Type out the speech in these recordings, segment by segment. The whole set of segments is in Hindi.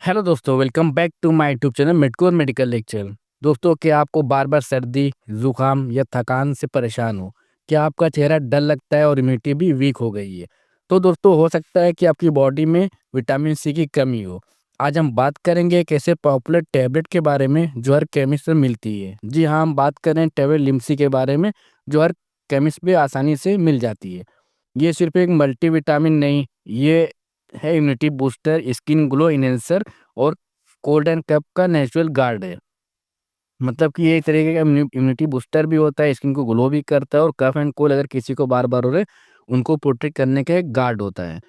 हेलो दोस्तों, welcome back to my YouTube channel Medcore medical lecture. दोस्तों, क्या आपको बार बार सर्दी, जुकाम या थकान से परेशान हो? क्या आपका चेहरा डल लगता है और इम्यूनिटी भी वीक हो गई है? तो दोस्तों, हो सकता है कि आपकी बॉडी में विटामिन सी की कमी हो। आज हम बात करेंगे एक ऐसे पॉपुलर टैबलेट के बारे में जो हर केमिस्ट में मिलती है। जी हाँ, हम बात कर रहे हैं टैबलेट लिम्सी के बारे में, जो हर केमिस्ट में आसानी से मिल जाती है। ये सिर्फ एक मल्टीविटामिन नहीं, ये है immunity booster, skin glow enhancer और कोल्ड एंड कफ का नेचुरल गार्ड है। मतलब कि ये एक तरीके का इम्यूनिटी बूस्टर भी होता है, स्किन को ग्लो भी करता है और कफ एंड कोल्ड अगर किसी को बार-बार हो रहे, उनको प्रोटेक्ट करने का एक गार्ड होता है।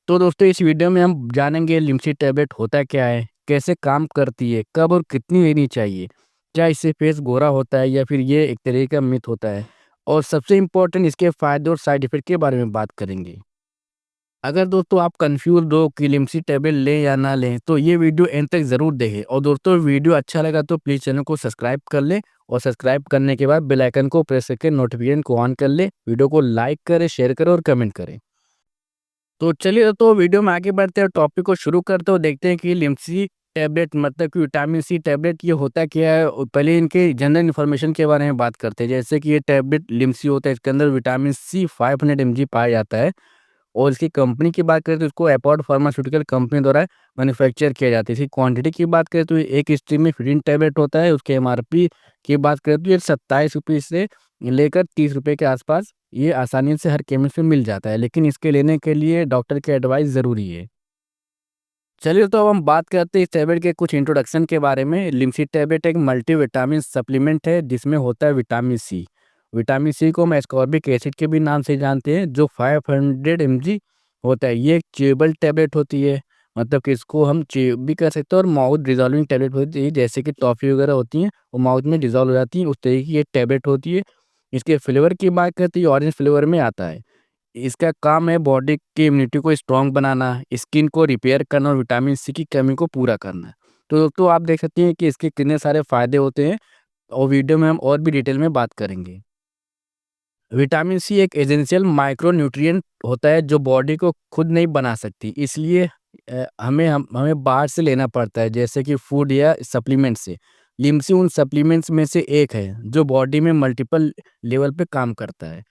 तो दोस्तों, इस वीडियो में हम जानेंगे लिम्सी टैबलेट होता क्या है, कैसे काम करती है, कब और कितनी लेनी चाहिए, क्या इससे फेस गोरा होता है या फिर ये एक तरीके का मिथ होता है, और सबसे इम्पोर्टेंट इसके फ़ायदे और साइड इफ़ेक्ट के बारे में बात करेंगे। अगर दोस्तों आप कंफ्यूज हो कि लिम्सी टैबलेट लें या ना लें, तो ये वीडियो एंड तक ज़रूर देखें। और दोस्तों, वीडियो अच्छा लगा तो प्लीज़ चैनल को सब्सक्राइब कर लें और सब्सक्राइब करने के बाद बेल आइकन को प्रेस करके नोटिफिकेशन को ऑन कर लें। वीडियो को लाइक करें, शेयर करें और कमेंट करें। तो चलिए, तो वीडियो में आगे बढ़ते हैं और टॉपिक को शुरू करते हो, देखते हैं कि लिम्सी टैबलेट मतलब कि विटामिन सी टैबलेट ये होता क्या है। और पहले इनके जनरल इन्फॉर्मेशन के बारे में बात करते हैं। जैसे कि ये टैबलेट लिम्सी होता है, इसके अंदर विटामिन सी 500 mg पाया जाता है। और इसकी कंपनी की बात करें तो इसको एपॉड फार्मास्यूटिकल कंपनी द्वारा मैन्युफैक्चर किया जाता है। इसकी क्वांटिटी की बात करें तो ये एक स्ट्रीम में 15 टैबलेट होता है। उसके एमआरपी की बात करें तो ये 27 रुपये से लेकर 30 रुपये के आसपास ये आसानी से हर केमिस्ट में मिल जाता है, लेकिन इसके लेने के लिए डॉक्टर की एडवाइस ज़रूरी है। चलिए, तो अब हम बात करते हैं इस टैबलेट के कुछ इंट्रोडक्शन के बारे में। लिम्सी टैबलेट एक मल्टीविटामिन सप्लीमेंट है जिसमें होता है विटामिन सी। विटामिन सी को हम एस्कॉर्बिक एसिड के भी नाम से जानते हैं, जो 500 mg होता है। ये एक च्यूएबल टैबलेट होती है, मतलब कि इसको हम च्यू भी कर सकते हैं और माउथ डिजॉल्विंग टैबलेट होती है। जैसे कि टॉफ़ी वगैरह होती हैं, वो माउथ में डिज़ोल्व हो जाती हैं, उस तरीके की ये टैबलेट होती है। इसके फ्लेवर की बात करें तो ये ऑरेंज फ्लेवर में आता है। इसका काम है बॉडी की इम्यूनिटी को स्ट्रॉन्ग बनाना, स्किन को रिपेयर करना और विटामिन सी की कमी को पूरा करना। तो दोस्तों, आप देख सकते हैं कि इसके कितने सारे फ़ायदे होते हैं और वीडियो में हम और भी डिटेल में बात करेंगे। विटामिन सी एक एसेंशियल माइक्रोन्यूट्रिएंट होता है जो बॉडी को खुद नहीं बना सकती, इसलिए हमें बाहर से लेना पड़ता है, जैसे कि फूड या सप्लीमेंट से। लिम्सी उन सप्लीमेंट्स में से एक है जो बॉडी में मल्टीपल लेवल पे काम करता है।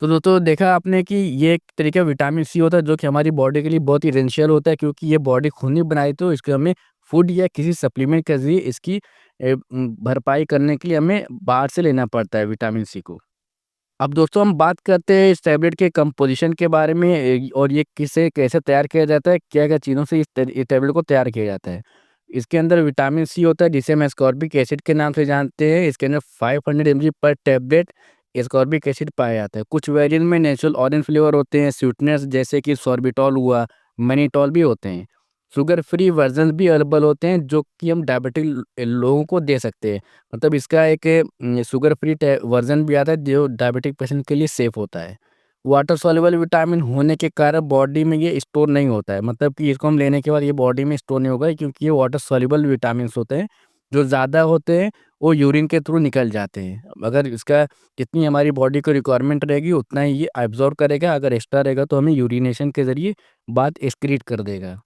तो दोस्तों, देखा आपने कि ये एक तरीके का विटामिन सी होता है जो कि हमारी बॉडी के लिए बहुत ही एसेंशियल होता है, क्योंकि ये बॉडी खुद नहीं बनाई, तो इसको हमें फूड या किसी सप्लीमेंट के ज़रिए इसकी भरपाई करने के लिए हमें बाहर से लेना पड़ता है विटामिन सी को। अब दोस्तों, हम बात करते हैं इस टैबलेट के कंपोज़िशन के बारे में, और ये किसे कैसे तैयार किया जाता है, क्या-क्या चीज़ों से इस टैबलेट को तैयार किया जाता है। इसके अंदर विटामिन सी होता है जिसे हम एस्कॉर्बिक एसिड के नाम से जानते हैं। इसके अंदर 500 mg पर टैबलेट एस्कॉर्बिक एसिड पाया जाता है। कुछ वेरिएंट में नेचुरल ऑरेंज फ्लेवर होते हैं, स्वीटनेस जैसे कि सॉर्बिटॉल हुआ, मैनिटॉल भी होते हैं। शुगर फ्री वर्ज़न भी अवेलेबल होते हैं जो कि हम डायबिटिक लोगों को दे सकते हैं। मतलब इसका एक शुगर फ्री वर्जन भी आता है जो डायबिटिक पेशेंट के लिए सेफ होता है। वाटर सॉल्युबल विटामिन होने के कारण बॉडी में ये स्टोर नहीं होता है, मतलब कि इसको हम लेने के बाद ये बॉडी में स्टोर नहीं होगा, क्योंकि ये वाटर सॉल्युबल विटामिन होते हैं। जो ज़्यादा होते हैं वो यूरिन के थ्रू निकल जाते हैं। अगर इसका जितनी हमारी बॉडी को रिक्वायरमेंट रहेगी उतना ही ये एब्जॉर्ब करेगा, अगर एक्स्ट्रा रहेगा तो हमें यूरिनेशन के जरिए बात एक्सक्रीट कर देगा।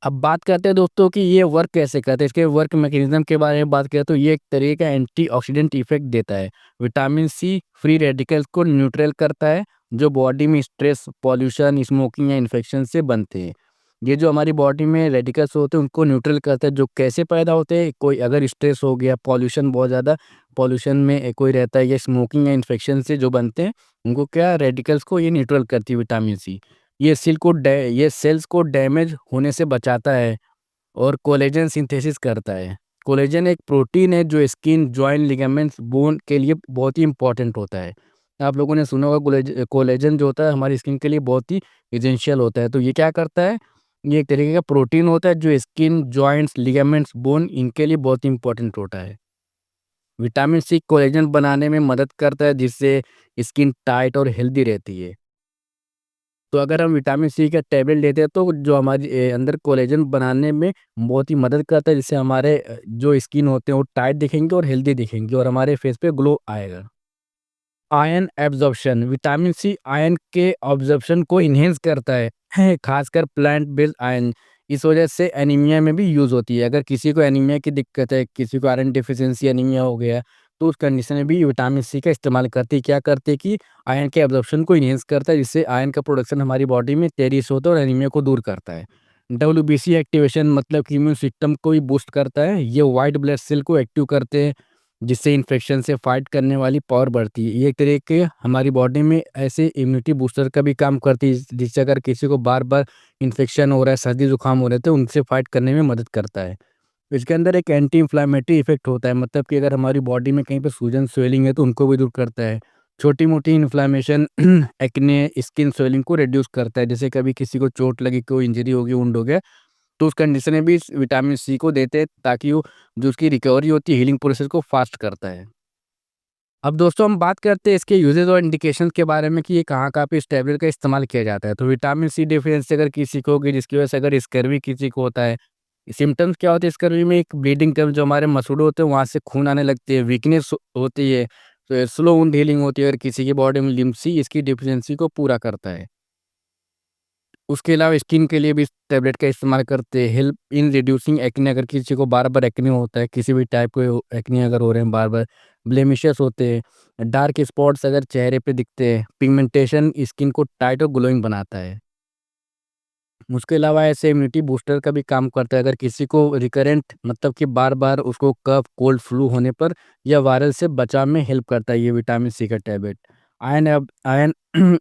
अब बात करते हैं दोस्तों कि ये वर्क कैसे करता है, इसके वर्क मैकेनिज्म के बारे में बात करें तो ये एक तरीके का एंटीऑक्सीडेंट इफेक्ट देता है। विटामिन सी फ्री रेडिकल्स को न्यूट्रल करता है, जो बॉडी में स्ट्रेस, पॉल्यूशन, स्मोकिंग या इन्फेक्शन से बनते हैं। ये जो हमारी बॉडी में रेडिकल्स होते हैं उनको न्यूट्रल करता है, जो कैसे पैदा होते हैं, कोई अगर स्ट्रेस हो गया, पॉल्यूशन बहुत ज़्यादा पॉल्यूशन में कोई रहता है, या स्मोकिंग या इन्फेक्शन से जो बनते हैं, उनको क्या रेडिकल्स को ये न्यूट्रल करती है विटामिन सी। ये सेल्स को डैमेज होने से बचाता है और कोलेजन सिंथेसिस करता है। कोलेजन एक प्रोटीन है जो स्किन, जॉइंट, लिगामेंट्स, बोन के लिए बहुत ही इम्पोर्टेंट होता है। आप लोगों ने सुना होगा कोलेजन जो होता है हमारी स्किन के लिए बहुत ही एसेंशियल होता है। तो ये क्या करता है? ये एक तरीके का प्रोटीन होता है जो स्किन, जॉइंट्स, लिगामेंट्स, बोन इनके लिए बहुत ही इम्पोर्टेंट होता है। विटामिन सी कोलेजन बनाने में मदद करता है जिससे स्किन टाइट और हेल्दी रहती है। तो अगर हम विटामिन सी का टैबलेट लेते हैं तो जो हमारी अंदर कोलेजन बनाने में बहुत ही मदद करता है, जिससे हमारे जो स्किन होते हैं वो टाइट दिखेंगे और हेल्दी दिखेंगे और हमारे फेस पे ग्लो आएगा। Iron absorption, vitamin C iron के ऑब्जॉर्प्शन को इन्हेंस करता है, खासकर प्लांट बेस्ड आयरन। इस वजह से एनीमिया में भी यूज़ होती है। अगर किसी को एनीमिया की दिक्कत है, किसी को आयरन डेफिशिएंसी एनीमिया हो गया, तो उस कंडीशन में भी विटामिन सी का इस्तेमाल करते हैं। क्या करते हैं कि आयरन के एब्ज़ॉर्प्शन को एनहांस करता है, जिससे आयरन का प्रोडक्शन हमारी बॉडी में तेज़ी से होता है और एनीमिया को दूर करता है। डब्ल्यूबीसी एक्टिवेशन मतलब कि इम्यून सिस्टम को ही बूस्ट करता है। ये व्हाइट ब्लड सेल को एक्टिव करते हैं, जिससे इन्फेक्शन से फाइट करने वाली पावर बढ़ती है। ये एक तरह के हमारी बॉडी में ऐसे इम्यूनिटी बूस्टर का भी काम करती है, जिससे अगर किसी को बार-बार इन्फेक्शन हो रहा है, सर्दी-जुकाम हो रहा है, तो उनसे फाइट करने में मदद करता है। इसके अंदर एक एंटी इन्फ्लेमेटरी इफ़ेक्ट होता है, मतलब कि अगर हमारी बॉडी में कहीं पे सूजन, स्वेलिंग है, तो उनको भी दूर करता है। छोटी-मोटी इन्फ्लेमेशन, एक्ने, स्किन स्वेलिंग को रिड्यूस करता है। जैसे कभी किसी को चोट लगी, कोई इंजरी हो गई, वुंड हो गया, तो उस कंडीशन में भी इस विटामिन सी को देते हैं, ताकि वो जो उसकी रिकवरी होती है, हीलिंग प्रोसेस को फास्ट करता है। अब दोस्तों हम बात करते हैं इसके यूजेज़ और इंडिकेशंस के बारे में कि ये कहाँ-कहाँ पे इस टैबलेट का इस्तेमाल किया जाता है। तो विटामिन सी डिफिशिएंसी अगर किसी को होगी, जिसकी वजह से अगर स्कर्वी किसी को होता है, सिम्पटम्स क्या होते हैं स्कर्वी में? एक ब्लीडिंग का जो हमारे मसूड़े होते हैं, वहाँ से खून आने लगती है, वीकनेस होती है, तो स्लो वुंड हीलिंग होती है अगर किसी की बॉडी में। लिम्सी इसकी डिफिशिएंसी को पूरा करता है। उसके अलावा स्किन के लिए भी इस टैबलेट का इस्तेमाल करते हैं। हेल्प इन रिड्यूसिंग एक्ने, अगर किसी को बार-बार एक्ने होता है, किसी भी टाइप के एक्ने अगर हो रहे हैं बार-बार, ब्लेमिशेस होते हैं, डार्क स्पॉट्स अगर चेहरे पे दिखते हैं, पिगमेंटेशन स्किन को टाइट और ग्लोइंग बनाता है। उसके अलावा ऐसे इम्यूनिटी बूस्टर का भी काम करता है। अगर किसी को रिकरेंट मतलब कि बार-बार उसको कफ, कोल्ड, फ्लू होने पर या वायरल से बचाव में हेल्प करता है ये विटामिन सी का टैबलेट। आयरन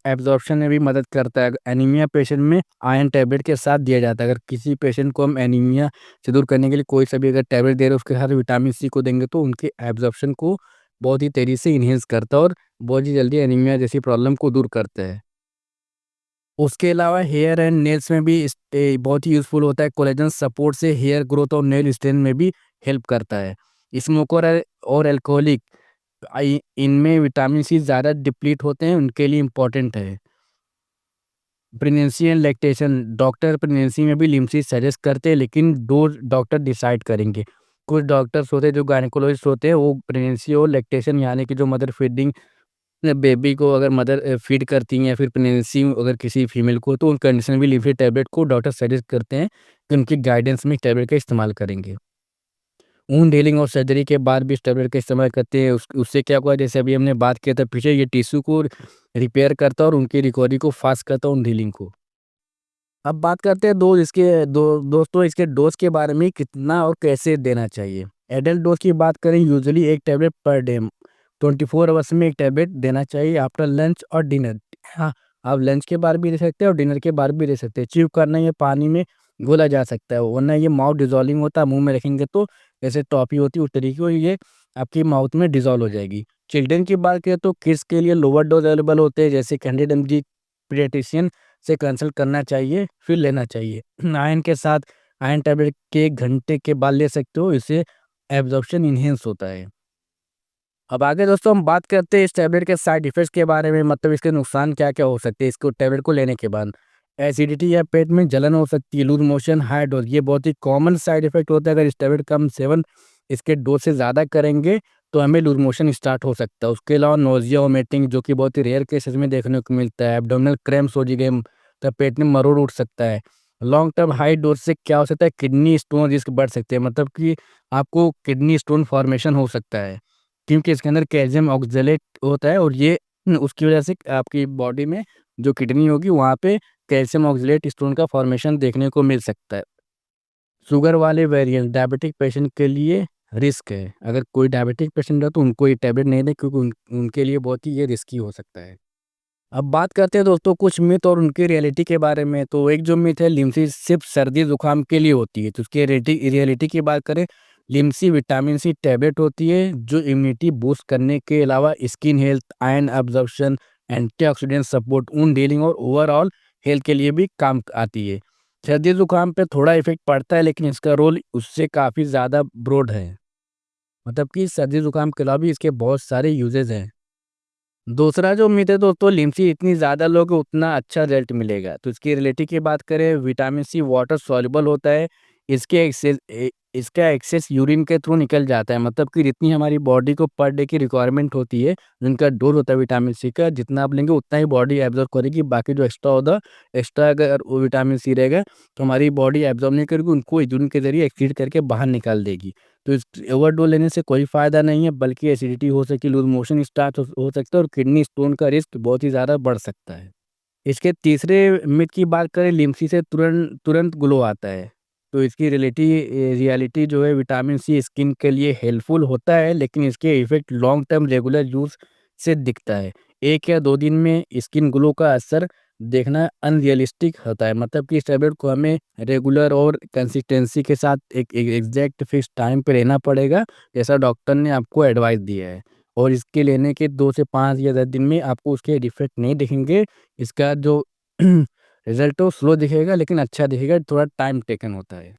एब्ज़ॉर्प्शन में भी मदद करता है। एनीमिया पेशेंट में आयरन टैबलेट के साथ दिया जाता है। अगर किसी पेशेंट को हम एनीमिया से दूर करने के लिए कोई सा भी अगर टैबलेट दे रहे हैं, उसके साथ विटामिन सी को देंगे, तो उनके एब्ज़ॉर्प्शन को बहुत ही तेज़ी से एनहांस करता है और बहुत ही जल्दी एनीमिया जैसी प्रॉब्लम को दूर करता है। उसके अलावा हेयर एंड नेल्स में भी बहुत ही यूज़फुल होता है। कोलेजन सपोर्ट से हेयर ग्रोथ और नेल स्ट्रेंथ में भी हेल्प करता है। स्मोकर और अल्कोहलिक इनमें विटामिन सी ज़्यादा डिप्लीट होते हैं, उनके लिए इम्पोर्टेंट है। Pregnancy and lactation, doctor pregnancy में भी लिम्सी सजेस्ट करते हैं, लेकिन डोज डॉक्टर डिसाइड करेंगे। कुछ डॉक्टर्स होते हैं जो गायनेकोलॉजिस्ट होते हैं, वो प्रेगनेंसी और लैक्टेशन यानी कि जो मदर फीडिंग बेबी को अगर मदर फीड करती हैं या फिर प्रेगनेंसी अगर किसी फीमेल को, तो उन कंडीशन में लिम्फी टैबलेट को डॉक्टर सजेस्ट करते हैं कि उनकी गाइडेंस में टैबलेट का इस्तेमाल करेंगे। वुंड हीलिंग और सर्जरी के बाद भी इस टैबलेट का इस्तेमाल करते हैं। उससे क्या हुआ, जैसे अभी हमने बात किया था पीछे, ये टिश्यू को रिपेयर करता है और उनकी रिकवरी को फास्ट करता है, वुंड हीलिंग को। अब बात करते हैं दोस्तों इसके डोज के बारे में, कितना और कैसे देना चाहिए। एडल्ट डोज की बात करें, usually 1 tablet per day, 24 hours में 1 टैबलेट देना चाहिए आफ्टर लंच और डिनर। हाँ, आप लंच के बाद भी दे सकते हैं और डिनर के बाद भी दे सकते हैं। च्यू करना, ये पानी में घोला जा सकता है, वरना ये माउथ डिज़ॉल्विंग होता है। मुँह में रखेंगे तो जैसे टॉफ़ी होती है उस तरीके की ये आपकी माउथ में डिज़ॉल्व हो जाएगी। चिल्ड्रन की बात करें तो किड्स के लिए लोअर डोज अवेलेबल होते हैं, जैसे 100 एमजी पीडियाट्रिशियन से कंसल्ट करना चाहिए, फिर लेना चाहिए। आयरन के साथ आयरन टैबलेट के 1 घंटे के बाद ले सकते हो, इससे एब्ज़ॉर्प्शन एनहांस होता है। अब आगे दोस्तों हम बात करते हैं इस टैबलेट के साइड इफ़ेक्ट्स के बारे में, मतलब इसके नुकसान क्या-क्या हो सकते हैं इसको टैबलेट को लेने के बाद। एसिडिटी या पेट में जलन हो सकती है, लूज़ मोशन, हाई डोज़, ये बहुत ही कॉमन साइड इफ़ेक्ट होता है। अगर इस टैबलेट का हम सेवन इसके डोज़ से ज़्यादा करेंगे, तो हमें लूज़ मोशन स्टार्ट हो सकता है। उसके अलावा नोज़िया, वोमिटिंग, जो कि बहुत ही रेयर केसेज़ में देखने को मिलता है। एब्डोमिनल क्रैम्प्स हो जाएंगे, तब पेट में मरोड़ उठ सकता है। लॉन्ग टर्म हाई डोज़ से क्या हो सकता है, किडनी स्टोन रिस्क बढ़ सकते हैं, मतलब कि आपको किडनी स्टोन फॉर्मेशन हो सकता है। क्योंकि इसके अंदर कैल्शियम ऑक्सलेट होता है और ये उसकी वजह से आपकी बॉडी में जो किडनी होगी, वहाँ पे कैल्शियम ऑक्सलेट स्टोन का फॉर्मेशन देखने को मिल सकता है। शुगर वाले वेरिएंट डायबिटिक पेशेंट के लिए रिस्क है। अगर कोई डायबिटिक पेशेंट है तो उनको ये टैबलेट नहीं दें, क्योंकि उनके लिए बहुत ही ये रिस्की हो सकता है। अब बात करते हैं दोस्तों कुछ मिथ और उनकी रियलिटी के बारे में। तो एक जो मिथ है, लिम्सी सिर्फ सर्दी जुकाम के लिए होती है, तो उसकी रियलिटी की बात करें, लिम्सी विटामिन सी टैबलेट होती है जो इम्यूनिटी बूस्ट करने के अलावा skin health, iron absorption, antioxidant support, wound healing और ओवरऑल हेल्थ के लिए भी काम आती है। सर्दी जुकाम पे थोड़ा इफेक्ट पड़ता है, लेकिन इसका रोल उससे काफ़ी ज़्यादा ब्रॉड है, मतलब कि सर्दी जुकाम के अलावा भी इसके बहुत सारे यूजेज हैं। दूसरा जो उम्मीद है दोस्तों, लिम्सी इतनी ज़्यादा लोगे उतना अच्छा रिजल्ट मिलेगा। तो इसकी रिलेटिव की बात करें, विटामिन सी वाटर सॉल्युबल होता है, इसका एक्सेस यूरिन के थ्रू निकल जाता है, मतलब कि जितनी हमारी बॉडी को पर डे की रिक्वायरमेंट होती है, जिनका डोज होता है विटामिन सी का, जितना आप लेंगे उतना ही बॉडी एब्जॉर्ब करेगी। बाकी जो एक्स्ट्रा अगर वो विटामिन सी रहेगा तो हमारी बॉडी एब्जॉर्ब नहीं करेगी, उनको यूरिन के जरिए एक्सीड करके बाहर निकाल देगी। तो इस ओवरडोज लेने से कोई फ़ायदा नहीं है, बल्कि एसिडिटी हो सकती है, लूज मोशन स्टार्ट हो सकता है और किडनी स्टोन का रिस्क बहुत ही ज़्यादा बढ़ सकता है। इसके तीसरे मिथ की बात करें, लिम्सी से तुरंत तुरंत ग्लो आता है। तो इसकी रियलिटी जो है, विटामिन सी स्किन के लिए हेल्पफुल होता है, लेकिन इसके effect long term regular use से दिखता है। 1 या 2 दिन में स्किन ग्लो का असर देखना अनरियलिस्टिक होता है, मतलब कि इस टैबलेट को हमें रेगुलर और कंसिस्टेंसी के साथ एक एग्ज़ैक्ट फिक्स टाइम पे लेना पड़ेगा, जैसा डॉक्टर ने आपको एडवाइस दिया है। और इसके लेने के 2 से 5 या 10 दिन में आपको उसके इफ़ेक्ट नहीं दिखेंगे। इसका जो रिज़ल्ट है वो स्लो दिखेगा, लेकिन अच्छा दिखेगा, थोड़ा टाइम टेकन होता है।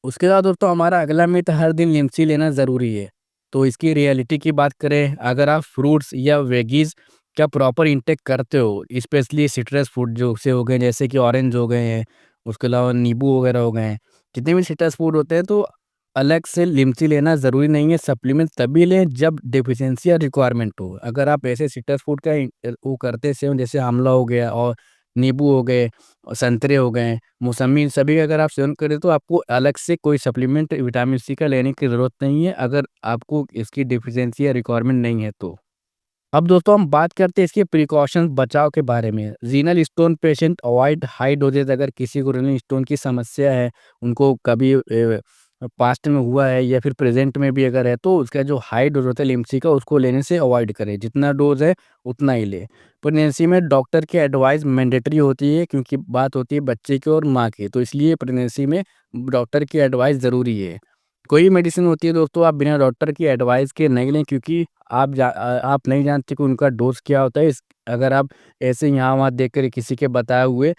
उसके बाद दोस्तों, हमारा अगला मिथ, हर दिन लिमसी लेना ज़रूरी है। तो इसकी रियलिटी की बात करें, अगर आप फ्रूट्स या वेजीज़ का प्रॉपर इंटेक करते हो, स्पेशली सिट्रस फ्रूट जो से हो गए, जैसे कि ऑरेंज हो गए हैं, उसके अलावा नींबू वगैरह हो गए हैं, जितने भी सिट्रस फ्रूट होते हैं, तो अलग से लिमसी लेना ज़रूरी नहीं है। सप्लीमेंट तभी लें जब डेफिशिएंसी या रिक्वायरमेंट हो। अगर आप ऐसे सिट्रस फ्रूट का वो करते सेवन, जैसे आंवला हो गया और नींबू हो गए और संतरे हो गए, मौसम्मी, इन सभी का अगर आप सेवन करें तो आपको अलग से कोई सप्लीमेंट विटामिन सी का लेने की ज़रूरत नहीं है, अगर आपको इसकी डेफिशिएंसी या रिक्वायरमेंट नहीं है तो। अब दोस्तों, हम बात करते हैं इसके प्रिकॉशंस, बचाव के बारे में। Renal stone patient avoid high doses. अगर किसी को रीनल स्टोन की समस्या है, उनको कभी पास्ट में हुआ है या फिर प्रेजेंट में भी अगर है, तो उसका जो हाई डोज होता है लिमसी का, उसको लेने से अवॉइड करें। जितना डोज है उतना ही ले। प्रेगनेंसी में डॉक्टर की एडवाइस मैंडेटरी होती है, क्योंकि बात होती है बच्चे की और माँ की, तो इसलिए प्रेगनेंसी में डॉक्टर की एडवाइस ज़रूरी है। कोई मेडिसिन होती है दोस्तों, आप बिना डॉक्टर की एडवाइस के नहीं लें, क्योंकि आप नहीं जानते कि उनका डोज़ क्या होता है। इस अगर आप ऐसे यहाँ-वहाँ देख कर किसी के बताए हुए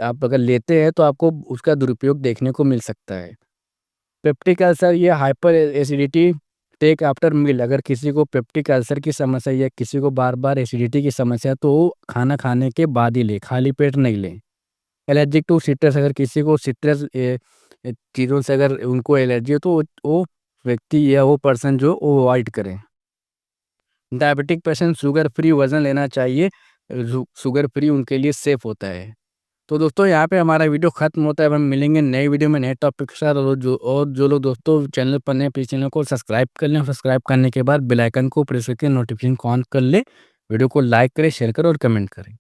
आप अगर लेते हैं, तो आपको उसका दुरुपयोग देखने को मिल सकता है। पेप्टिक अल्सर या hyper acidity take after meal. अगर किसी को पेप्टिक अल्सर की समस्या या किसी को बार-बार एसिडिटी की समस्या है, तो वो खाना खाने के बाद ही लें, खाली पेट नहीं लें। Allergic to citrus. अगर किसी को सिट्रस चीज़ों से अगर उनको एलर्जी हो, तो वो व्यक्ति या वो पर्सन जो वो अवॉइड करें। डायबिटिक पेशेंट शुगर फ्री वज़न लेना चाहिए, शुगर फ्री उनके लिए सेफ़ होता है। तो दोस्तों, यहाँ पे हमारा वीडियो ख़त्म होता है। अब हम मिलेंगे नए वीडियो में नए टॉपिक के साथ। और जो लोग दोस्तों चैनल पर नए हैं, प्लीज़ चैनल को सब्सक्राइब कर लें, और सब्सक्राइब करने के बाद बेल आइकन को प्रेस करके नोटिफिकेशन को ऑन कर लें। वीडियो को लाइक करें, शेयर करें और कमेंट करें।